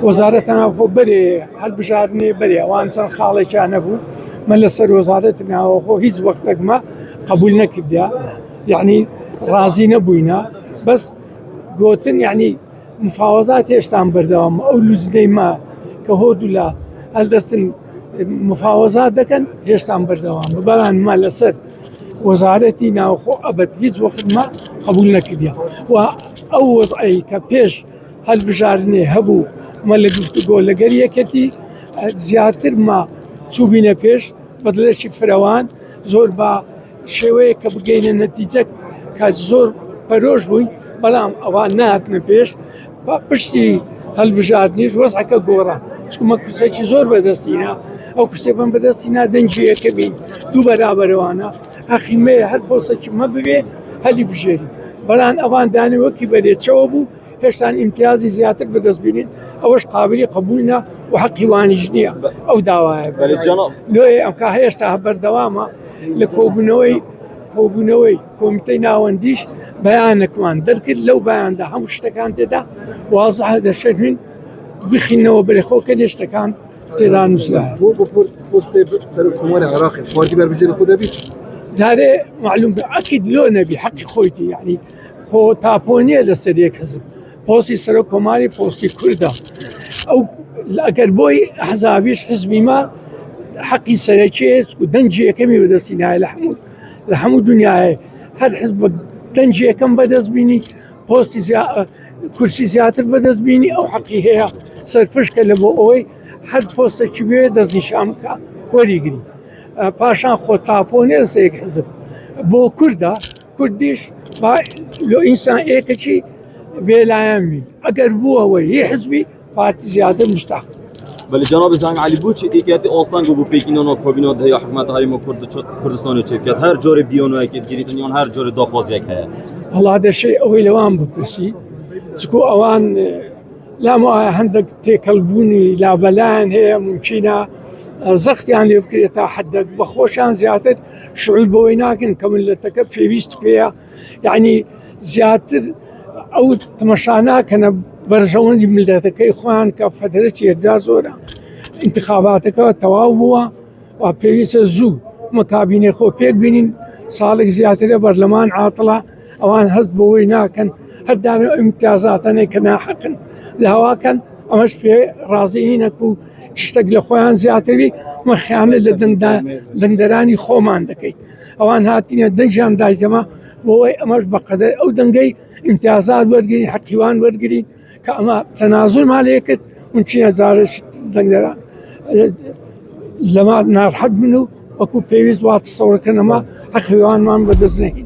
وەزارەتە ناوخۆ بەرێ هەڵبژارنێ بەرێ ئەوان چەند خاڵێکیان نەبوو من لەسەر وەزارەت ناوخۆ هیچ وەختێکمە قبول نەکردیا یعنی ڕازی نەبووینە بەس گوتن یعنی مفاوەزات هێشتان بەردەوام ئەو لوزدەی ما کە هۆدولا هەڵدەستن مفاوەزات دەکەن هێشتان بەردەوام بەڵام ما لەسەر وەزارەتی ناوخۆ ئەبەت هیچ وەختمە قبول نەکردیا و ئەو وەزعی کە پێش هەڵبژارنێ هەبوو مە لە گفتوگۆ لەگەر یەکەتی زیاتر ما چوبینە پێش بەدڵێکی فراوان زۆر بە شێوەیە کە بگەینە نەتیجە کە زۆر پەرۆژ بووین بەڵام ئەوان نهاتنە پێش پشتی هەڵبژاردنیش وەزعەکە گۆڕا چکمە کوچێکی زۆر بەدەستینە ئەو کشتێکم بەدەستینا دەنجی یەکە بین دوو بەرابەرەوانە ئەخیمەیە هەر پۆستێکی مە ببێ هەلی بژێری بەڵام ئەوان دانی وەکی بەرێچەوە بوو هێشتان ئیمتیازی زیاتر بەدەست بینین ئەوەش قابلی قبولنا و حەقی وانیش نییە ئەو داوایە لۆیە ئەم کا هێشتا بەردەوامە لە کۆبوونەوەی کۆمیتەی ناوەندیش بەیانێکمان دەرکرد لەو بەیاندا هەموو شتەکان تێدا وازعە دەشەوین بخینەوە بەرێخۆکە لێ شتەکان تێدا نووسرا بۆ پۆستێ سەر کۆمەری عێراقی خواردی بەربژێری خۆ دەبیت جارێ معلوم ئەکید لۆ نەبی حەقی خۆیتی یعنی خۆ تاپۆنیە لەسەر یەک حزب پۆستی سەر کۆماری پۆستی کوردە ئەو ئەگەر بۆی حزابیش حزبی ما حەقی سەرەکیێت و دەنجی یەکەمی بەدەستینایە لە هەموو دنیاە هەر حزب دەنجی یەکەم بەدەست بینی پۆستی کورسی زیاتر بەدەست بینی ئەو حەقی هەیە سەرپشکە لە بۆ ئەوەی هەر پۆستێکی بێ دەستنیشان بکە وەریگری پاشان خۆ تاپۆنێ سەیەک حزب بۆ کوردە کوردیش لۆ ئینسان ئێکەکی بێلایەنبی ئەگەر بووەوەی هی حزبی پارتی زیاتر مشتاق بله جناب زنگ علی بود چه ایکیتی آستان گو پیکینان و کابینات هیا حکومت هریم کردستان چرکت هر جور بیانو اکید گیریتن یان هر جور داخواز یک هیا الله دشي اوي لوان بپرسی چکو اوان لا ما هندك تيكلبوني لا بلان هي ممكنه زخت يعني يفكر تا حدك بخوشان زياتر شعور بويناكن كمل لتكب في ويست فيها يعني زياتر او تمشانا كان برجون ملتك اخوان كفتره يرجع زورا انتخاباتك تواوبوا وبيس زو مكابين خو بيك بينين صالح زياتر برلمان عاطله اوان حزب بويناكن هدان امتيازاتنا كنا حقا لهوا كان امش في راضيينك تشتاق لخوان زياتري مخيانه لدندراني خومان دكي اوان هاتين دنجان دايتما بوي امش بقدر او دنجي امتيازات ورقرين حقيوان ورقرين كأما تنازل مالك ونشي زارش دندران لما نار حد منه وكو بيوز واتصور كنما حقيوان ما بدزني